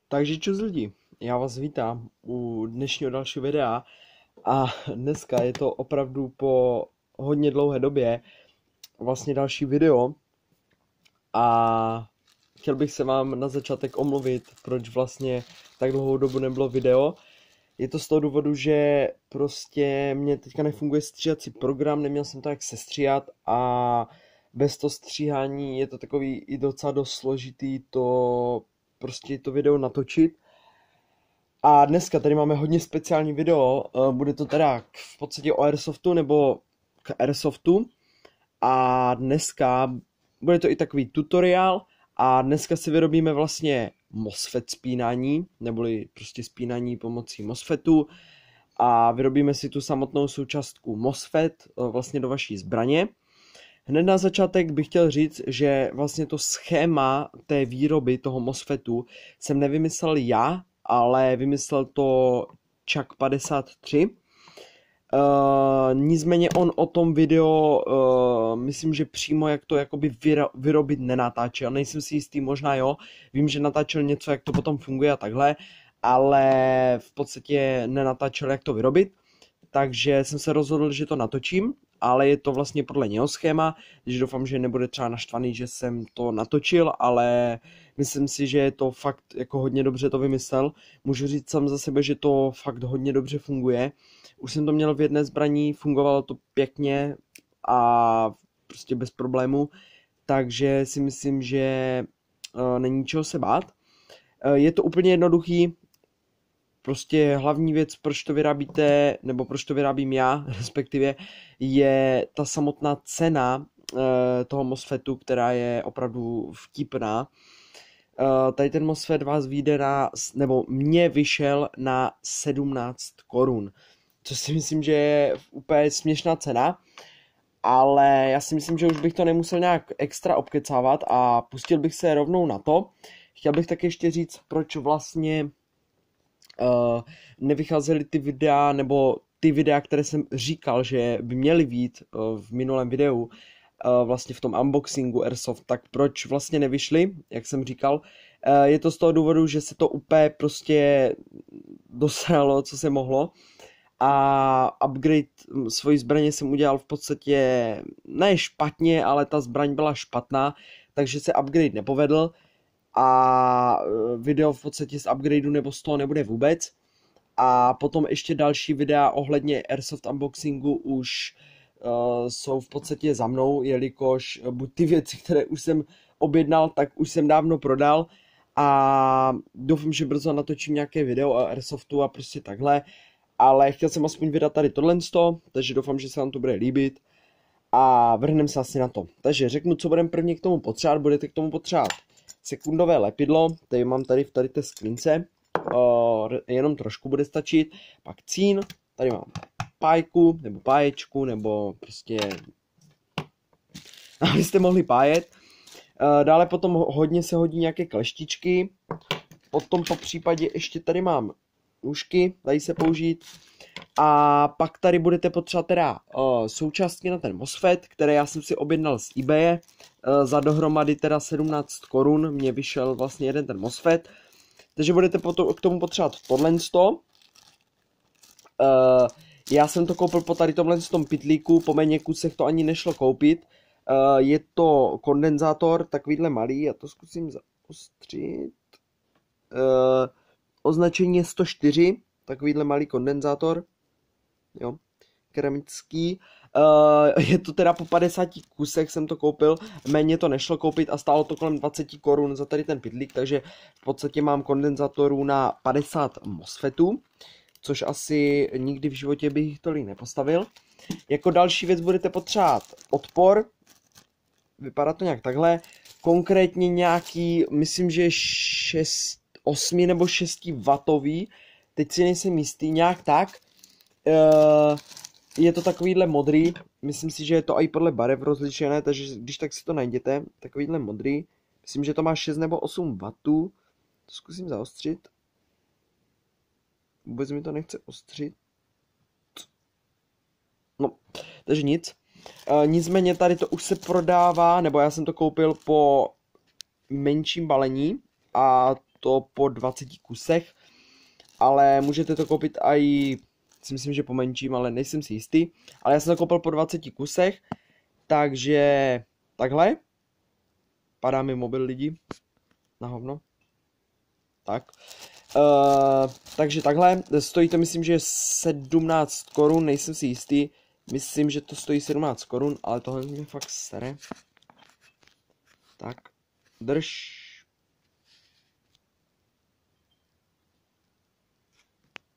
Takže čus lidi, já vás vítám u dnešního dalšího videa a dneska je to opravdu po hodně dlouhé době vlastně další video a chtěl bych se vám na začátek omluvit, proč vlastně tak dlouhou dobu nebylo video. Je to z toho důvodu, že prostě mě teďka nefunguje stříhací program, neměl jsem to jak sestříhat a bez toho stříhání je to takový i docela dost složitý to prostě to video natočit. A dneska tady máme hodně speciální video, bude to teda v podstatě o Airsoftu nebo k Airsoftu a dneska bude to i takový tutoriál a dneska si vyrobíme vlastně MOSFET spínání, neboli prostě spínání pomocí MOSFETu a vyrobíme si tu samotnou součástku MOSFET vlastně do vaší zbraně. Hned na začátek bych chtěl říct, že vlastně to schéma té výroby toho MOSFETu jsem nevymyslel já, ale vymyslel to Chuck 53. Nicméně on o tom video, myslím, že přímo jak to jakoby vyrobit nenatáčel. Nejsem si jistý, možná jo. Vím, že natáčel něco, jak to potom funguje a takhle, ale v podstatě nenatáčel, jak to vyrobit. Takže jsem se rozhodl, že to natočím, ale je to vlastně podle něho schéma, takže doufám, že nebude třeba naštvaný, že jsem to natočil, ale myslím si, že je to fakt jako hodně dobře to vymyslel. Můžu říct sám za sebe, že to fakt hodně dobře funguje. Už jsem to měl v jedné zbraní, fungovalo to pěkně a prostě bez problému, takže si myslím, že není čeho se bát. Je to úplně jednoduchý. Prostě hlavní věc, proč to vyrábíte, nebo proč to vyrábím já, respektive, je ta samotná cena toho MOSFETu, která je opravdu vtipná. Tady ten MOSFET vás vyjde nebo mě vyšel na 17 korun, což si myslím, že je úplně směšná cena, ale já si myslím, že už bych to nemusel nějak extra obkecávat a pustil bych se rovnou na to. Chtěl bych taky ještě říct, proč vlastně nevycházely ty videa, nebo ty videa, které jsem říkal, že by měly být v minulém videu, vlastně v tom unboxingu Airsoft, tak proč vlastně nevyšly, jak jsem říkal. Je to z toho důvodu, že se to úplně prostě dosralo, co se mohlo. A upgrade svojí zbraně jsem udělal v podstatě ne špatně, ale ta zbraň byla špatná, takže se upgrade nepovedl. A video v podstatě z upgradeu nebo z toho nebude vůbec. A potom ještě další videa ohledně Airsoft unboxingu už jsou v podstatě za mnou, jelikož buď ty věci, které už jsem objednal, tak už jsem dávno prodal. A doufám, že brzo natočím nějaké video o Airsoftu a prostě takhle. Ale chtěl jsem aspoň vydat tady tohle, takže doufám, že se vám to bude líbit. A vrhneme se asi na to. Takže řeknu, co budeme prvně k tomu potřebovat. Budete k tomu potřebovat sekundové lepidlo, tady mám tady v té skrince, jenom trošku bude stačit, pak cín, tady mám pájku, nebo páječku, nebo prostě, abyste mohli pájet. Dále potom hodně se hodí nějaké kleštičky, potom po případě ještě tady mám nůžky, dají se použít. A pak tady budete potřebovat teda součástky na ten MOSFET, které já jsem si objednal z eBaye. Za dohromady teda 17 korun mě vyšel vlastně jeden ten MOSFET. Takže budete k tomu potřebovat tohle. Já jsem to koupil po tady tomhle pytlíku, po méně kusech to ani nešlo koupit. Je to kondenzátor, takovýhle malý, já to zkusím zaostřit. Označení je 104, takovýhle malý kondenzátor. Jo, keramický. Je to teda po 50 kusech jsem to koupil, méně to nešlo koupit a stálo to kolem 20 korun za tady ten pytlík, takže v podstatě mám kondenzátorů na 50 MOSFETů, což asi nikdy v životě bych tolik nepostavil. Jako další věc budete potřebovat odpor, vypadá to nějak takhle, konkrétně nějaký, myslím, že 8 nebo 6 watový, teď si nejsem jistý, nějak tak. Je to takovýhle modrý, myslím si, že je to i podle barev rozlišené, takže když tak si to najděte, takovýhle modrý, myslím, že to má 6 nebo 8 W, to zkusím zaostřit, vůbec mi to nechce ostřit, no, takže nic, nicméně tady to už se prodává, nebo já jsem to koupil po menším balení a to po 20 kusech, ale můžete to koupit i, si myslím, že po menším, ale nejsem si jistý, ale já jsem to koupil po 20 kusech, takže takhle, padá mi mobil lidi, na hovno, tak. Takže takhle, stojí to myslím, že 17 korun, nejsem si jistý, myslím, že to stojí 17 korun, ale tohle mě fakt sere. Tak, drž.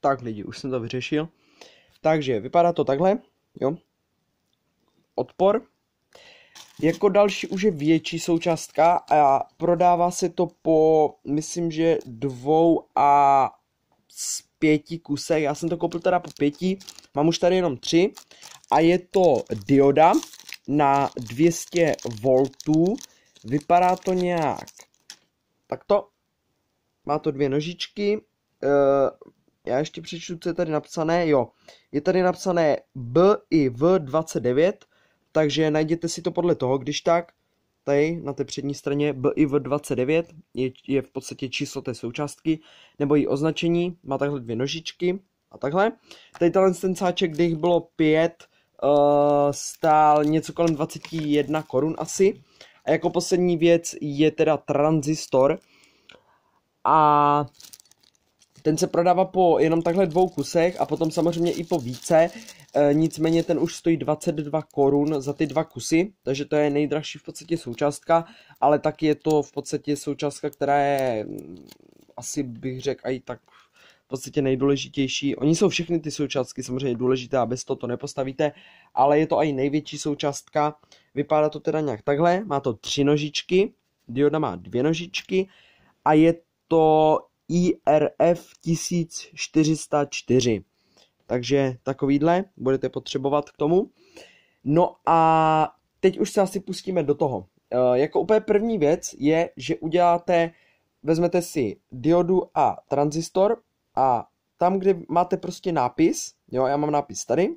Tak lidi, už jsem to vyřešil. Takže vypadá to takhle, jo. Odpor. Jako další už je větší součástka a prodává se to po, myslím, že 2 a z 5 kusech. Já jsem to koupil teda po 5, mám už tady jenom 3 a je to dioda na 200 V. Vypadá to nějak takto. Má to 2 nožičky. Já ještě přečtu, co je tady napsané. Jo, je tady napsané BIV29, takže najděte si to podle toho, když tak. Tady na té přední straně BIV29 je v podstatě číslo té součástky, nebo její označení. Má takhle 2 nožičky a takhle. Tady ten sáček, kde jich bylo 5, stál něco kolem 21 korun asi. A jako poslední věc je teda tranzistor. A ten se prodává po jenom takhle 2 kusech a potom samozřejmě i po více. Nicméně ten už stojí 22 korun za ty 2 kusy, takže to je nejdražší v podstatě součástka, ale taky je to v podstatě součástka, která je asi bych řekl i tak v podstatě nejdůležitější. Oni jsou všechny ty součástky samozřejmě důležité a bez toho to nepostavíte, ale je to i největší součástka. Vypadá to teda nějak takhle, má to 3 nožičky, dioda má 2 nožičky a je to IRF 1404. Takže takovýhle budete potřebovat k tomu. No a teď už se asi pustíme do toho. Jako úplně první věc je, že vezmete si diodu a tranzistor a tam, kde máte prostě nápis, jo, já mám nápis tady,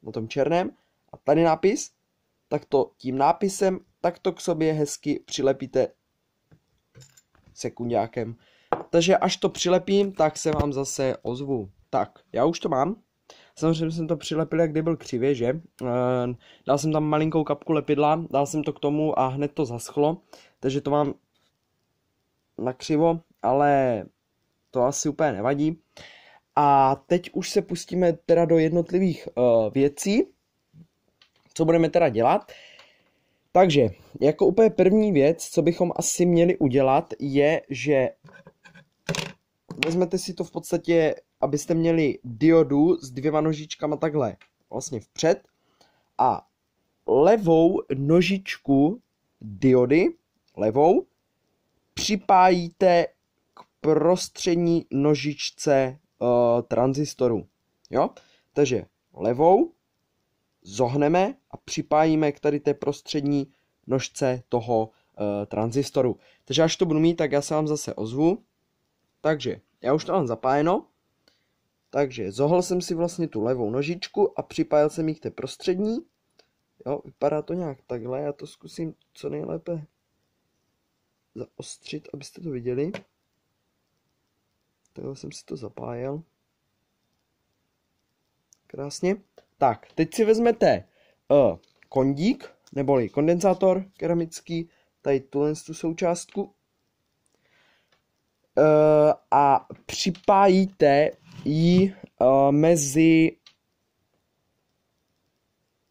na tom černém, a tady nápis, tak to tím nápisem takto k sobě hezky přilepíte sekundákem. Takže až to přilepím, tak se vám zase ozvu. Tak, já už to mám. Samozřejmě jsem to přilepil, jak kdy byl křivě, že? Dal jsem tam malinkou kapku lepidla, dal jsem to k tomu a hned to zaschlo. Takže to mám nakřivo, ale to asi úplně nevadí. A teď už se pustíme teda do jednotlivých věcí, co budeme teda dělat. Takže, jako úplně první věc, co bychom asi měli udělat, je, že vezmete si to v podstatě, abyste měli diodu s 2 nožičkama takhle vlastně vpřed a levou nožičku diody, levou, připájíte k prostřední nožičce tranzistoru. Jo? Takže levou zohneme a připájíme k tady té prostřední nožce toho tranzistoru. Takže až to budu mít, tak já se vám zase ozvu. Takže já už to mám zapájeno. Takže zohl jsem si vlastně tu levou nožičku a připájel jsem ji k té prostřední. Jo, vypadá to nějak takhle, já to zkusím co nejlépe zaostřit, abyste to viděli. Takhle jsem si to zapájel. Krásně. Tak, teď si vezmete kondík, neboli kondenzátor keramický, tady tu součástku. A připájíte ji mezi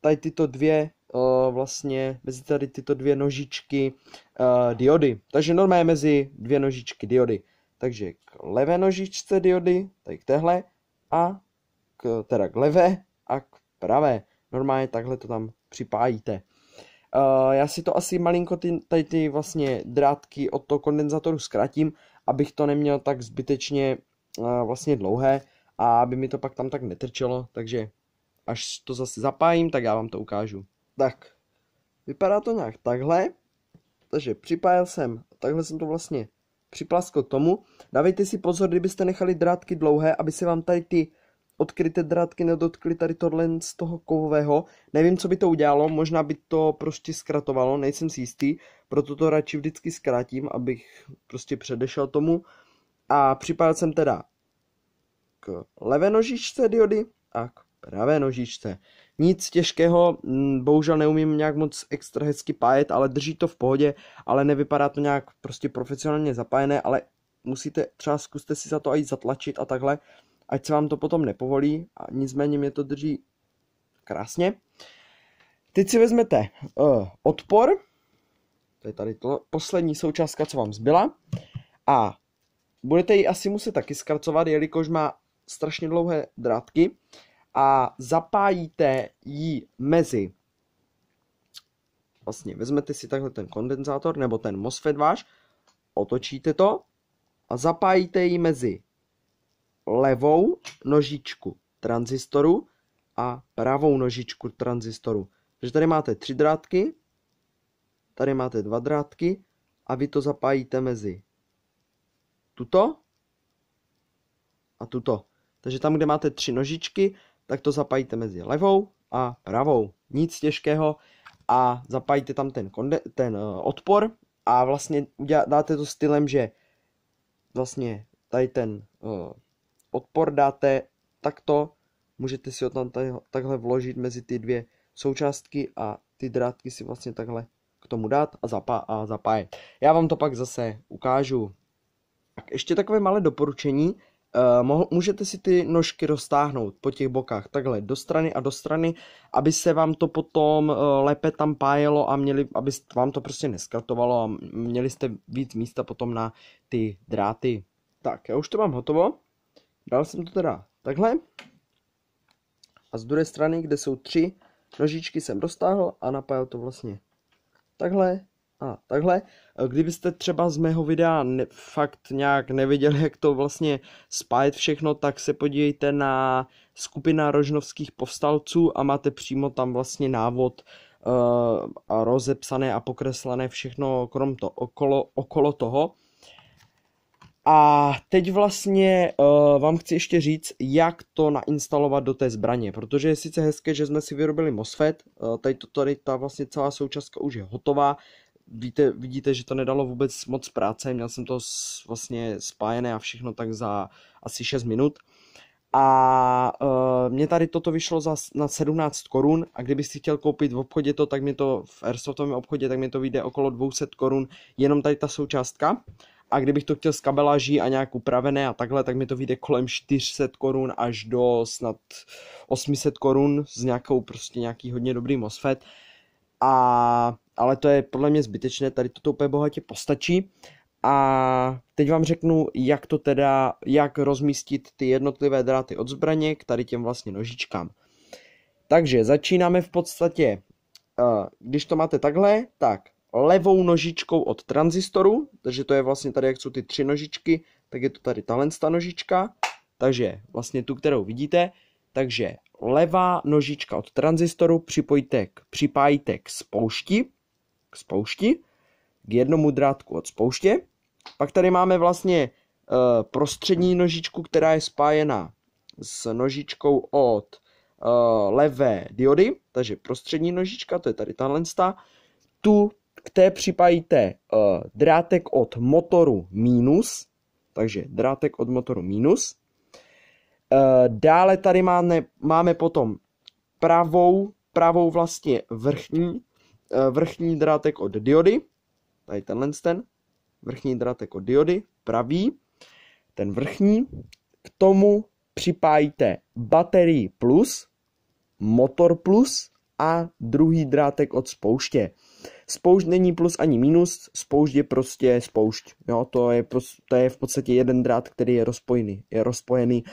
tady tyto dvě mezi tady tyto 2 nožičky diody. Takže normálně mezi 2 nožičky diody. Takže k levé nožičce diody, tady k téhle, a teda k levé a k pravé. Normálně takhle to tam připájíte. Já si to asi malinko tady ty vlastně drátky od toho kondenzátoru zkrátím, abych to neměl tak zbytečně vlastně dlouhé a aby mi to pak tam tak netrčelo, takže až to zase zapájím, tak já vám to ukážu. Tak, vypadá to nějak takhle, takže připájel jsem, takhle jsem to vlastně připlaskl k tomu. Dávejte si pozor, kdybyste nechali drátky dlouhé, aby se vám tady ty odkryté drátky nedotkly tady tohle z toho kovového. Nevím, co by to udělalo, možná by to prostě zkratovalo, nejsem si jistý, proto to radši vždycky zkrátím, abych prostě předešel tomu. A připájel jsem teda k levé nožičce diody a k pravé nožičce. Nic těžkého, bohužel neumím nějak moc extra hezky pájet, ale drží to v pohodě, ale nevypadá to nějak prostě profesionálně zapájené, ale musíte, třeba zkuste si za to i zatlačit a takhle, ať se vám to potom nepovolí, a nicméně mě to drží krásně. Teď si vezmete odpor, to je tady to poslední součástka, co vám zbyla, a budete ji asi muset taky zkracovat, jelikož má strašně dlouhé drátky, a zapájíte ji mezi, vlastně vezmete si takhle ten kondenzátor nebo ten MOSFET váš, otočíte to a zapájíte ji mezi levou nožičku tranzistoru a pravou nožičku tranzistoru. Takže tady máte 3 drátky, tady máte 2 drátky a vy to zapájíte mezi tuto a tuto. Takže tam, kde máte 3 nožičky, tak to zapájíte mezi levou a pravou. Nic těžkého, a zapájíte tam ten odpor a vlastně dáte to stylem, že vlastně tady ten odpor dáte takto, můžete si ho tam takhle vložit mezi ty dvě součástky a ty drátky si vlastně takhle k tomu dát a zapájet. Já vám to pak zase ukážu. Tak ještě takové malé doporučení. Můžete si ty nožky roztáhnout po těch bokách takhle do strany a do strany, aby se vám to potom lépe tam pájelo a aby vám to prostě neskratovalo a měli jste víc místa potom na ty dráty. Tak, já už to mám hotovo. Dal jsem to teda takhle. A z druhé strany, kde jsou 3 nožičky, jsem roztáhl a napájel to vlastně takhle a takhle. Kdybyste třeba z mého videa fakt nějak nevěděli, jak to vlastně spájet všechno, tak se podívejte na skupina rožnovských povstalců a máte přímo tam vlastně návod a rozepsané a pokreslené všechno krom to, okolo toho. A teď vlastně vám chci ještě říct, jak to nainstalovat do té zbraně, protože je sice hezké, že jsme si vyrobili MOSFET, tady ta vlastně celá součástka už je hotová. Vidíte, že to nedalo vůbec moc práce, měl jsem to vlastně spájené a všechno tak za asi 6 minut. A mě tady toto vyšlo na 17 korun, a kdybyste chtěl koupit v obchodě to, tak mě to v airsoftovém obchodě, tak mě to vyjde okolo 200 korun, jenom tady ta součástka. A kdybych to chtěl s kabeláží a nějak upravené a takhle, tak mi to vyjde kolem 400 korun až do snad 800 korun s nějaký hodně dobrý MOSFET. Ale to je podle mě zbytečné, tady toto úplně bohatě postačí. A teď vám řeknu, jak rozmístit ty jednotlivé dráty od zbraně k tady těm vlastně nožičkám. Takže začínáme v podstatě, když to máte takhle, tak levou nožičkou od tranzistoru, takže to je vlastně tady, jak jsou ty 3 nožičky, tak je to tady tahle nožička, takže vlastně tu, kterou vidíte, takže levá nožička od tranzistoru připájíte k spoušti, k jednomu drátku od spouště, pak tady máme vlastně prostřední nožičku, která je spájena s nožičkou od levé diody, takže prostřední nožička, to je tady tahle, k té připájíte drátek od motoru minus, takže drátek od motoru minus. Dále tady máme potom pravou vlastně vrchní drátek od diody, tady ten vrchní drátek od diody, pravý, ten vrchní, k tomu připájíte baterii plus, motor plus a druhý drátek od spouště. Spoušť není plus ani minus, spoušť je prostě spoušť. Jo, to je v podstatě jeden drát, který je rozpojený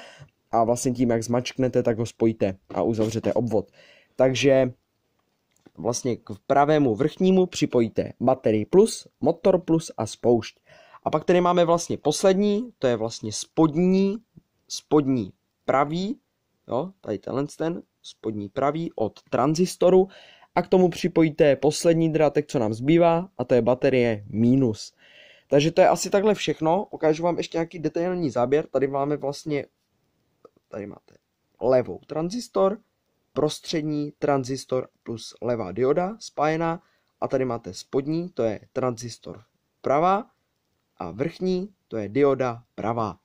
a vlastně tím, jak zmačknete, tak ho spojíte a uzavřete obvod. Takže vlastně k pravému vrchnímu připojíte baterii plus, motor plus a spoušť. A pak tady máme vlastně poslední, to je vlastně spodní pravý, jo, tady ten spodní pravý od tranzistoru, a k tomu připojíte poslední drátek, co nám zbývá, a to je baterie minus. Takže to je asi takhle všechno. Ukážu vám ještě nějaký detailní záběr. Tady máme vlastně, tady máte levou tranzistor, prostřední tranzistor plus levá dioda spájená a tady máte spodní, to je tranzistor pravá a vrchní, to je dioda pravá.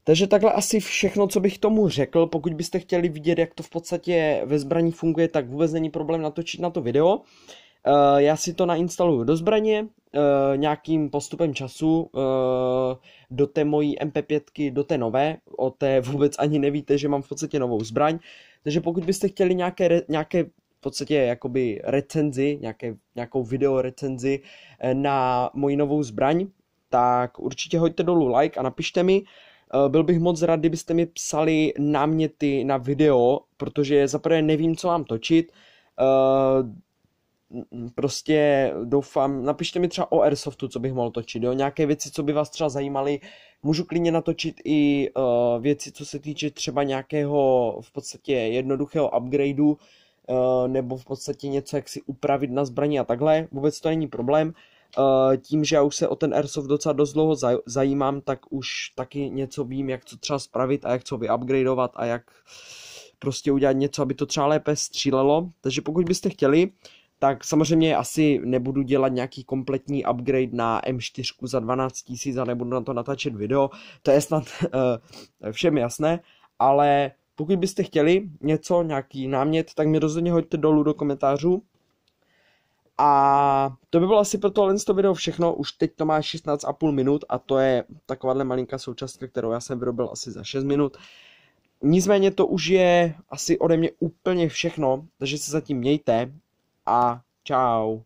Takže takhle asi všechno, co bych tomu řekl. Pokud byste chtěli vidět, jak to v podstatě ve zbraní funguje, tak vůbec není problém natočit na to video. Já si to nainstaluju do zbraně nějakým postupem času do té mojí MP5, do té nové. O té vůbec ani nevíte, že mám v podstatě novou zbraň. Takže pokud byste chtěli nějaké v podstatě jakoby recenzi, nějakou video recenzi na moji novou zbraň, tak určitě hoďte dolů like a napište mi. Byl bych moc rád, kdybyste mi psali náměty na video, protože zaprvé nevím, co mám točit. Prostě doufám, napište mi třeba o Airsoftu, co bych mohl točit, jo? Nějaké věci, co by vás třeba zajímaly. Můžu klidně natočit i věci, co se týče třeba nějakého v podstatě jednoduchého upgradeu, nebo v podstatě něco, jak si upravit na zbraní a takhle. Vůbec to není problém. Tím, že já už se o ten Airsoft docela dost dlouho zajímám, tak už taky něco vím, jak co třeba spravit a jak co vyupgradeovat a jak prostě udělat něco, aby to třeba lépe střílelo. Takže pokud byste chtěli, tak samozřejmě asi nebudu dělat nějaký kompletní upgrade na M4 za 12 000 a nebudu na to natáčet video, to je snad všem jasné, ale pokud byste chtěli něco, nějaký námět, tak mi rozhodně hoďte dolů do komentářů. A to by bylo asi pro tohle video všechno, už teď to má 16,5 minut a to je takováhle malinká součástka, kterou já jsem vyrobil asi za 6 minut. Nicméně to už je asi ode mě úplně všechno, takže se zatím mějte a čau.